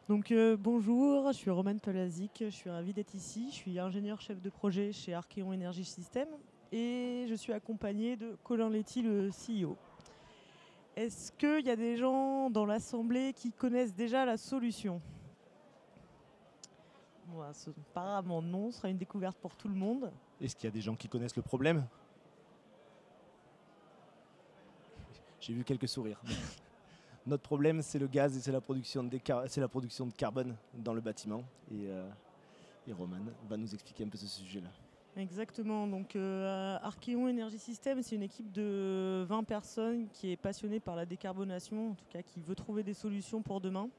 Bonjour, je suis Romane Palazic, je suis ravie d'être ici. Je suis ingénieur chef de projet chez Archeon Energy System et je suis accompagnée de Colin Letty, le CEO. Est-ce qu'il y a des gens dans l'assemblée qui connaissent déjà la solution? Apparemment non, ce sera une découverte pour tout le monde. Est-ce qu'il y a des gens qui connaissent le problème? J'ai vu quelques sourires. Notre problème, c'est le gaz et c'est la production de carbone dans le bâtiment. Et Roman va nous expliquer un peu ce sujet-là. Exactement, Archeon Energy System, c'est une équipe de 20 personnes qui est passionnée par la décarbonation, en tout cas qui veut trouver des solutions pour demain.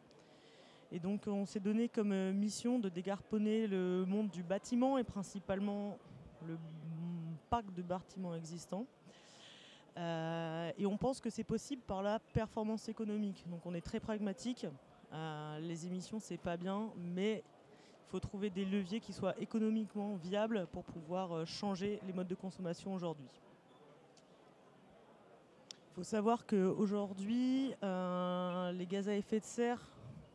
Et donc on s'est donné comme mission de décarboner le monde du bâtiment et principalement le parc de bâtiments existants. Et on pense que c'est possible par la performance économique. Donc on est très pragmatique. Les émissions, c'est pas bien, mais il faut trouver des leviers qui soient économiquement viables pour pouvoir changer les modes de consommation aujourd'hui. Il faut savoir qu'aujourd'hui, les gaz à effet de serre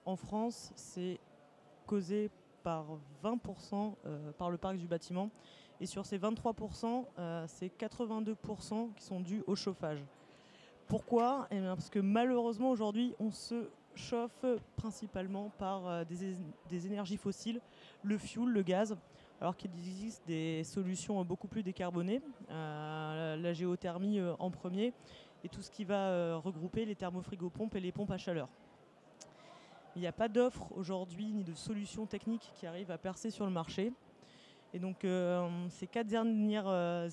en France, c'est causé par 20% par le parc du bâtiment. Et sur ces 23%, c'est 82% qui sont dus au chauffage. Pourquoi? Parce que malheureusement, aujourd'hui, on se chauffe principalement par des énergies fossiles, le fioul, le gaz, alors qu'il existe des solutions beaucoup plus décarbonées, la géothermie en premier, et tout ce qui va regrouper les thermofrigopompes et les pompes à chaleur. Il n'y a pas d'offre aujourd'hui ni de solutions techniques qui arrivent à percer sur le marché. Et donc ces 4 dernières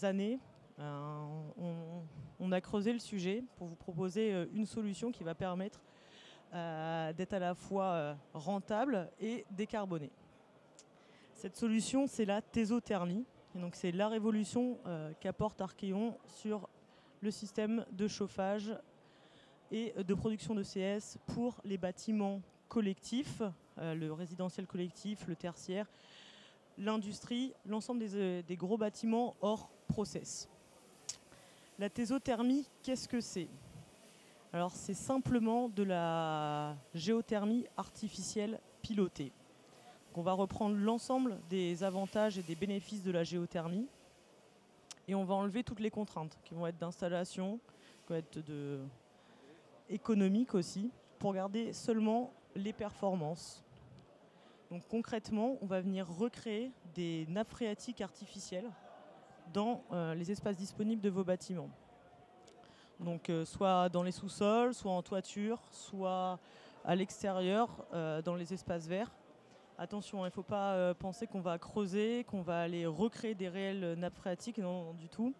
années, on a creusé le sujet pour vous proposer une solution qui va permettre d'être à la fois rentable et décarbonée. Cette solution, c'est la thésothermie. Et donc c'est la révolution qu'apporte Archeon sur le système de chauffage et de production de CS pour les bâtiments collectifs, le résidentiel collectif, le tertiaire, l'industrie, l'ensemble des gros bâtiments hors process. La thésothermie, qu'est-ce que c'est? Alors c'est simplement de la géothermie artificielle pilotée. Donc, on va reprendre l'ensemble des avantages et des bénéfices de la géothermie et on va enlever toutes les contraintes qui vont être d'installation, qui vont être économiques aussi, pour garder seulement les performances. Donc concrètement, on va venir recréer des nappes phréatiques artificielles dans les espaces disponibles de vos bâtiments. Donc soit dans les sous-sols, soit en toiture, soit à l'extérieur, dans les espaces verts. Attention, il ne faut pas penser qu'on va creuser, qu'on va aller recréer des réelles nappes phréatiques, non du tout.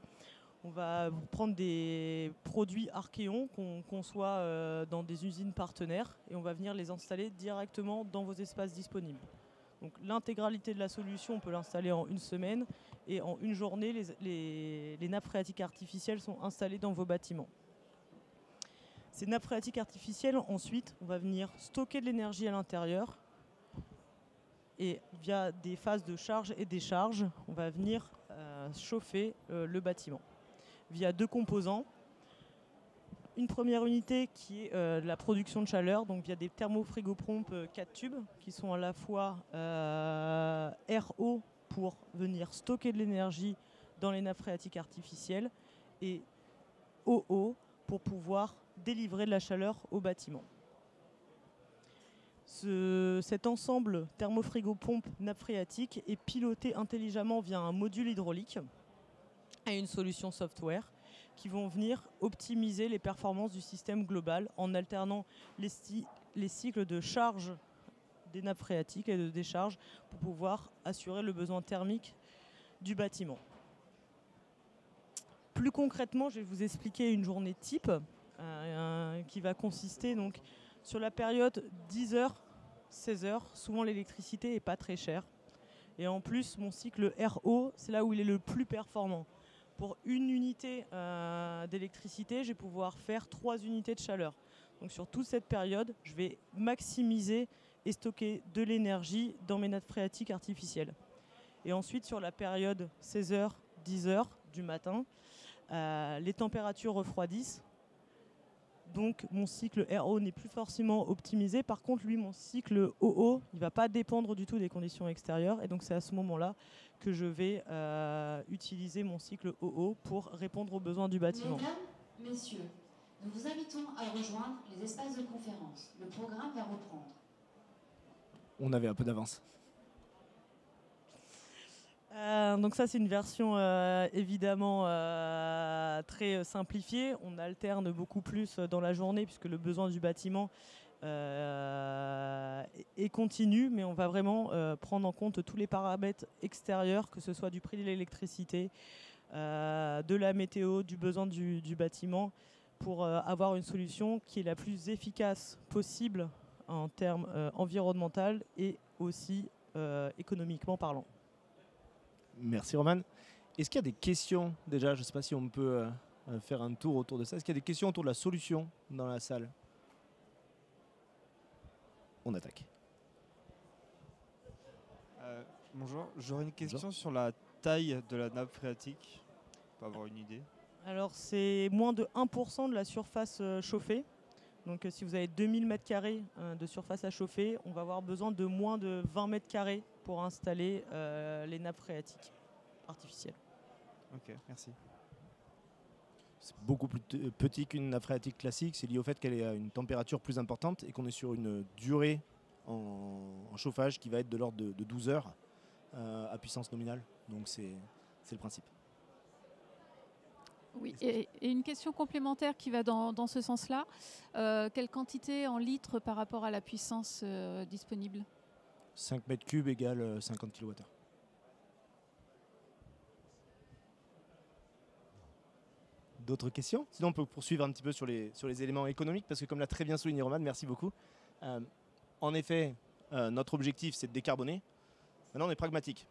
On va prendre des produits Archeon qu'on conçoit dans des usines partenaires et on va venir les installer directement dans vos espaces disponibles. Donc l'intégralité de la solution, on peut l'installer en une semaine et en une journée, les nappes phréatiques artificielles sont installées dans vos bâtiments. Ces nappes phréatiques artificielles, ensuite, on va venir stocker de l'énergie à l'intérieur et via des phases de charge et décharge, on va venir chauffer le bâtiment via 2 composants. Une première unité qui est la production de chaleur, donc via des thermofrigopompes 4 tubes qui sont à la fois RO pour venir stocker de l'énergie dans les nappes phréatiques artificielles et OO pour pouvoir délivrer de la chaleur au bâtiment. Cet ensemble thermofrigopompe nappe phréatique est piloté intelligemment via un module hydraulique et une solution software qui vont venir optimiser les performances du système global en alternant les cycles de charge des nappes phréatiques et de décharge pour pouvoir assurer le besoin thermique du bâtiment. Plus concrètement, je vais vous expliquer une journée type qui va consister donc, sur la période 10h, 16h. Souvent l'électricité n'est pas très chère. Et en plus, mon cycle RO, c'est là où il est le plus performant. Pour une unité d'électricité, je vais pouvoir faire 3 unités de chaleur. Donc sur toute cette période, je vais maximiser et stocker de l'énergie dans mes nappes phréatiques artificielles. Et ensuite, sur la période 16h, 10h du matin, les températures refroidissent. Donc mon cycle RO n'est plus forcément optimisé. Par contre, lui, mon cycle OO, il ne va pas dépendre du tout des conditions extérieures. Et donc c'est à ce moment-là que je vais utiliser mon cycle OO pour répondre aux besoins du bâtiment. Mesdames, messieurs, nous vous invitons à rejoindre les espaces de conférence. Le programme va reprendre. On avait un peu d'avance. Donc ça, c'est une version évidemment très simplifiée. On alterne beaucoup plus dans la journée puisque le besoin du bâtiment est continu, mais on va vraiment prendre en compte tous les paramètres extérieurs, que ce soit du prix de l'électricité, de la météo, du besoin du bâtiment, pour avoir une solution qui est la plus efficace possible en termes environnementaux et aussi économiquement parlant. Merci Roman. Est-ce qu'il y a des questions déjà? Je ne sais pas si on peut faire un tour autour de ça. Est-ce qu'il y a des questions autour de la solution dans la salle? On attaque. Bonjour, j'aurais une question sur la taille de la nappe phréatique, pour avoir une idée. Alors c'est moins de 1% de la surface chauffée. Donc si vous avez 2000 m² de surface à chauffer, on va avoir besoin de moins de 20 m² pour installer les nappes phréatiques artificielles. Ok, merci. C'est beaucoup plus petit qu'une nappe phréatique classique. C'est lié au fait qu'elle est à une température plus importante et qu'on est sur une durée en chauffage qui va être de l'ordre de 12 heures à puissance nominale. Donc c'est le principe. Oui, et une question complémentaire qui va dans ce sens-là. Quelle quantité en litres par rapport à la puissance disponible? 5 mètres cubes égale 50 kWh. D'autres questions? Sinon, on peut poursuivre un petit peu sur les éléments économiques, parce que comme l'a très bien souligné Roman, merci beaucoup. En effet, notre objectif, c'est de décarboner. Maintenant, on est pragmatique.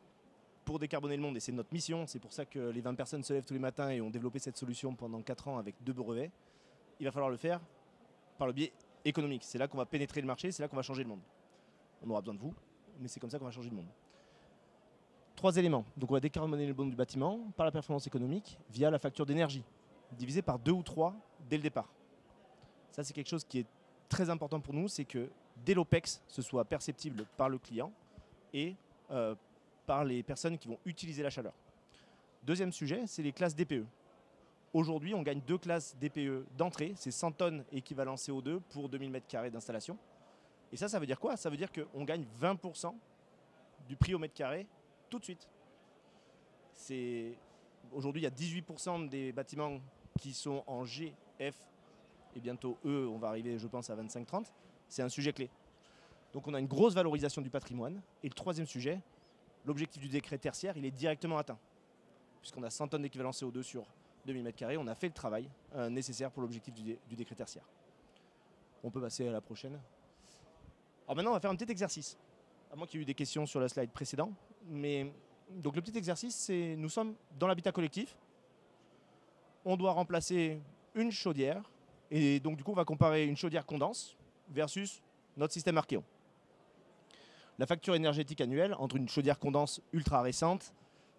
Pour décarboner le monde, et c'est notre mission, c'est pour ça que les 20 personnes se lèvent tous les matins et ont développé cette solution pendant 4 ans avec 2 brevets, il va falloir le faire par le biais économique. C'est là qu'on va pénétrer le marché, c'est là qu'on va changer le monde. On aura besoin de vous, mais c'est comme ça qu'on va changer le monde. 3 éléments. Donc on va décarboner le monde du bâtiment par la performance économique via la facture d'énergie, divisée par 2 ou 3 dès le départ. Ça, c'est quelque chose qui est très important pour nous, c'est que dès l'OPEX, ce soit perceptible par le client et par les personnes qui vont utiliser la chaleur. Deuxième sujet, c'est les classes DPE. Aujourd'hui, on gagne 2 classes DPE d'entrée, c'est 100 tonnes équivalent CO2 pour 2000 m² d'installation. Et ça veut dire quoi? Ça veut dire qu'on gagne 20% du prix au mètre carré tout de suite. Aujourd'hui, il y a 18% des bâtiments qui sont en G, F, et bientôt E, on va arriver, je pense, à 25-30. C'est un sujet clé. Donc on a une grosse valorisation du patrimoine. Et le troisième sujet, l'objectif du décret tertiaire, il est directement atteint. Puisqu'on a 100 tonnes d'équivalent CO2 sur 2000 m², on a fait le travail nécessaire pour l'objectif du décret tertiaire. On peut passer à la prochaine. Alors maintenant, on va faire un petit exercice. À moins qu'il y ait eu des questions sur la slide précédente. Mais donc le petit exercice, c'est nous sommes dans l'habitat collectif. On doit remplacer une chaudière. Et donc du coup, on va comparer une chaudière condense versus notre système Archeon. La facture énergétique annuelle entre une chaudière condense ultra récente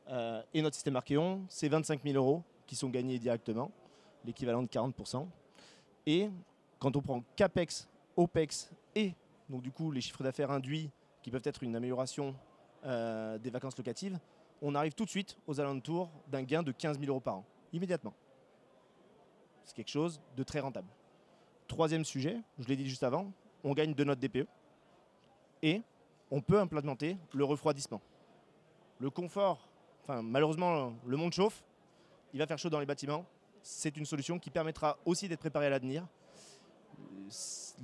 et notre système Archeon, c'est 25 000 € qui sont gagnés directement, l'équivalent de 40%. Et quand on prend CAPEX, OPEX et donc du coup les chiffres d'affaires induits qui peuvent être une amélioration des vacances locatives, on arrive tout de suite aux alentours d'un gain de 15 000 € par an, immédiatement. C'est quelque chose de très rentable. Troisième sujet, je l'ai dit juste avant, on gagne de notre DPE et on peut implémenter le refroidissement. Le confort, enfin malheureusement le monde chauffe, il va faire chaud dans les bâtiments. C'est une solution qui permettra aussi d'être préparé à l'avenir.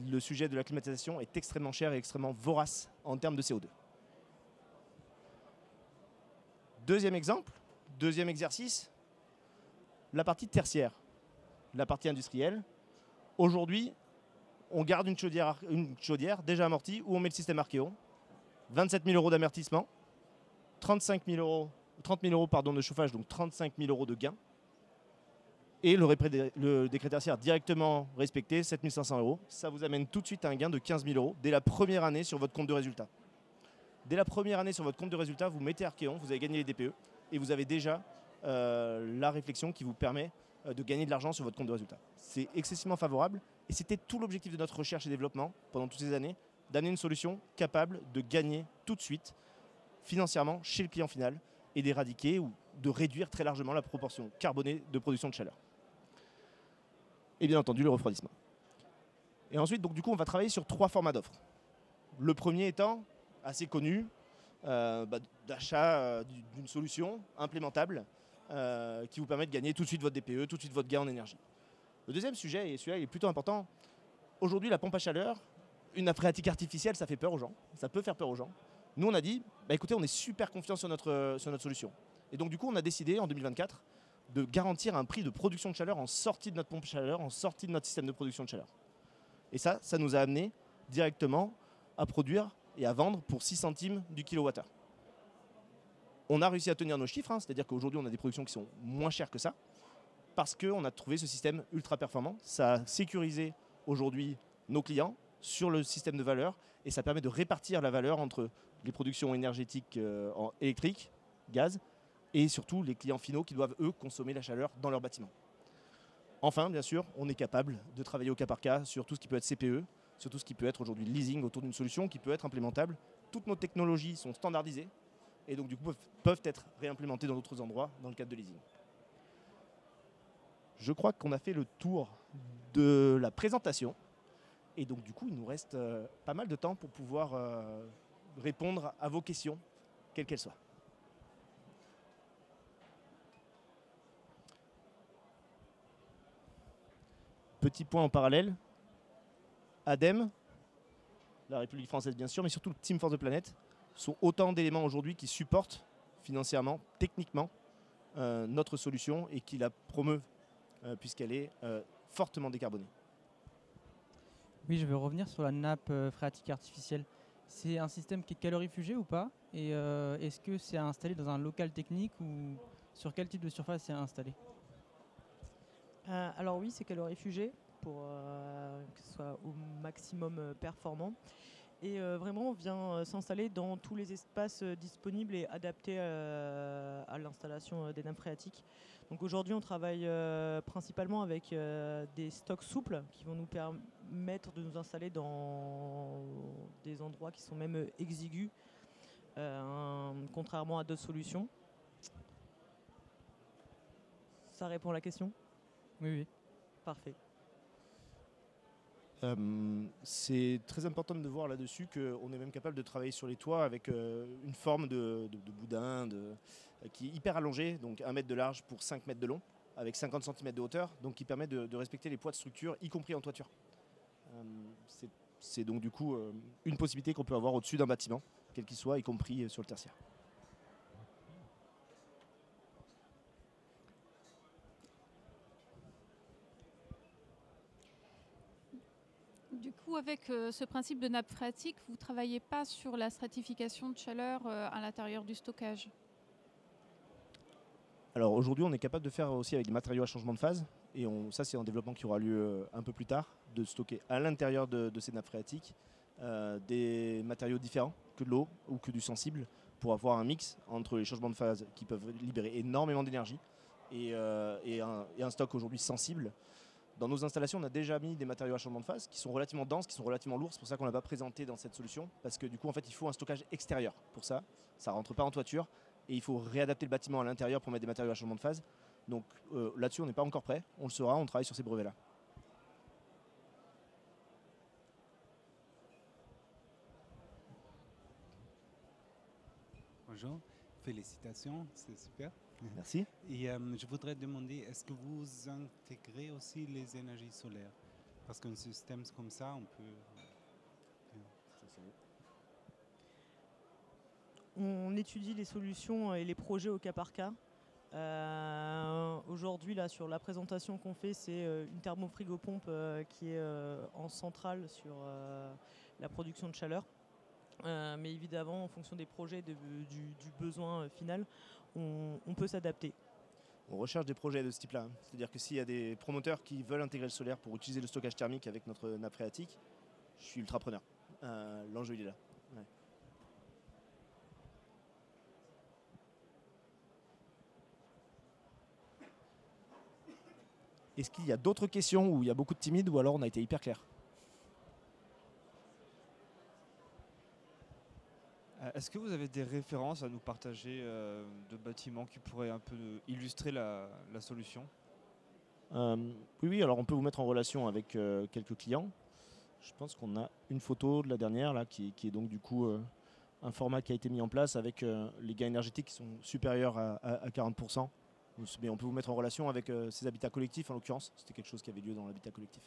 Le sujet de la climatisation est extrêmement cher et extrêmement vorace en termes de CO2. Deuxième exemple, deuxième exercice, la partie tertiaire, la partie industrielle. Aujourd'hui, on garde une chaudière déjà amortie où on met le système Archeon. 27 000 € d'amortissement, 30 000 € de chauffage, donc 35 000 € de gain. Et le décret tertiaire directement respecté, 7 500 €. Ça vous amène tout de suite à un gain de 15 000 € dès la première année sur votre compte de résultat. Dès la première année sur votre compte de résultat, vous mettez Archeon, vous avez gagné les DPE et vous avez déjà la réflexion qui vous permet de gagner de l'argent sur votre compte de résultat. C'est excessivement favorable Et c'était tout l'objectif de notre recherche et développement pendant toutes ces années, d'amener une solution capable de gagner tout de suite financièrement chez le client final et d'éradiquer ou de réduire très largement la proportion carbonée de production de chaleur. Et bien entendu le refroidissement. Et ensuite, donc, du coup, on va travailler sur 3 formats d'offres. Le premier étant assez connu, d'achat d'une solution implémentable qui vous permet de gagner tout de suite votre DPE, tout de suite votre gain en énergie. Le deuxième sujet, et celui-là il est plutôt important, aujourd'hui la pompe à chaleur, une nappe phréatique artificielle, ça fait peur aux gens, ça peut faire peur aux gens. Nous on a dit, écoutez, on est super confiants sur notre solution. Et donc du coup on a décidé en 2024 de garantir un prix de production de chaleur en sortie de notre pompe à chaleur, en sortie de notre système de production de chaleur. Et ça nous a amené directement à produire et à vendre pour 6 centimes du kilowattheure. On a réussi à tenir nos chiffres, c'est-à-dire qu'aujourd'hui on a des productions qui sont moins chères que ça, parce qu'on a trouvé ce système ultra performant. Ça a sécurisé aujourd'hui nos clients sur le système de valeur et ça permet de répartir la valeur entre les productions énergétiques électriques, gaz, et surtout les clients finaux qui doivent, eux, consommer la chaleur dans leur bâtiment. Enfin, bien sûr, on est capable de travailler au cas par cas sur tout ce qui peut être CPE, sur tout ce qui peut être aujourd'hui leasing autour d'une solution qui peut être implémentable. Toutes nos technologies sont standardisées et donc du coup peuvent être réimplémentées dans d'autres endroits dans le cadre de leasing. Je crois qu'on a fait le tour de la présentation et donc du coup il nous reste pas mal de temps pour pouvoir répondre à vos questions, quelles qu'elles soient. Petit point en parallèle, ADEME, la République française bien sûr, mais surtout le Team for the Planet, sont autant d'éléments aujourd'hui qui supportent financièrement, techniquement, notre solution et qui la promeuvent puisqu'elle est fortement décarbonée. Oui, je veux revenir sur la nappe phréatique artificielle. C'est un système qui est calorifugé ou pas? Et est-ce que c'est installé dans un local technique ou sur quel type de surface c'est installé? Alors oui, c'est calorifugé pour que ce soit au maximum performant. Et vraiment, on vient s'installer dans tous les espaces disponibles et adaptés à l'installation des nappes phréatiques. Donc aujourd'hui, on travaille principalement avec des stocks souples qui vont nous permettre de nous installer dans des endroits qui sont même exigus, contrairement à d'autres solutions. Ça répond à la question ? Oui, oui. Parfait. C'est très important de voir là-dessus qu'on est même capable de travailler sur les toits avec une forme de boudin qui est hyper allongée, donc 1 mètre de large pour 5 mètres de long, avec 50 cm de hauteur, donc qui permet de respecter les poids de structure, y compris en toiture. C'est donc du coup une possibilité qu'on peut avoir au-dessus d'un bâtiment, quel qu'il soit, y compris sur le tertiaire. Du coup, avec ce principe de nappe phréatique, vous ne travaillez pas sur la stratification de chaleur à l'intérieur du stockage? Alors aujourd'hui, on est capable de faire aussi avec des matériaux à changement de phase. Et ça, c'est un développement qui aura lieu un peu plus tard, de stocker à l'intérieur de ces nappes phréatiques des matériaux différents que de l'eau ou que du sensible pour avoir un mix entre les changements de phase qui peuvent libérer énormément d'énergie et un stock aujourd'hui sensible. Dans nos installations, on a déjà mis des matériaux à changement de phase qui sont relativement denses, qui sont relativement lourds. C'est pour ça qu'on ne l'a pas présenté dans cette solution. Parce que du coup, en fait, il faut un stockage extérieur pour ça. Ça ne rentre pas en toiture. Et il faut réadapter le bâtiment à l'intérieur pour mettre des matériaux à changement de phase. Donc là-dessus, on n'est pas encore prêt. On le sera, on travaille sur ces brevets-là. Bonjour, félicitations, c'est super. Merci. Et je voudrais demander, est-ce que vous intégrez aussi les énergies solaires? Parce qu'un système comme ça, on peut... On étudie les solutions et les projets au cas par cas. Aujourd'hui, là, sur la présentation qu'on fait, c'est une thermofrigopompe qui est en centrale sur la production de chaleur. Mais évidemment, en fonction des projets, du besoin final, on peut s'adapter. On recherche des projets de ce type-là. C'est-à-dire que s'il y a des promoteurs qui veulent intégrer le solaire pour utiliser le stockage thermique avec notre nappe phréatique, je suis ultra preneur. L'enjeu, il est là. Ouais. Est-ce qu'il y a d'autres questions où il y a beaucoup de timides ou alors on a été hyper clair? Est-ce que vous avez des références à nous partager de bâtiments qui pourraient un peu illustrer la solution? Oui, alors on peut vous mettre en relation avec quelques clients. Je pense qu'on a une photo de la dernière là, qui est donc du coup un format qui a été mis en place avec les gains énergétiques qui sont supérieurs à 40%. Mais on peut vous mettre en relation avec ces habitats collectifs en l'occurrence. C'était quelque chose qui avait lieu dans l'habitat collectif.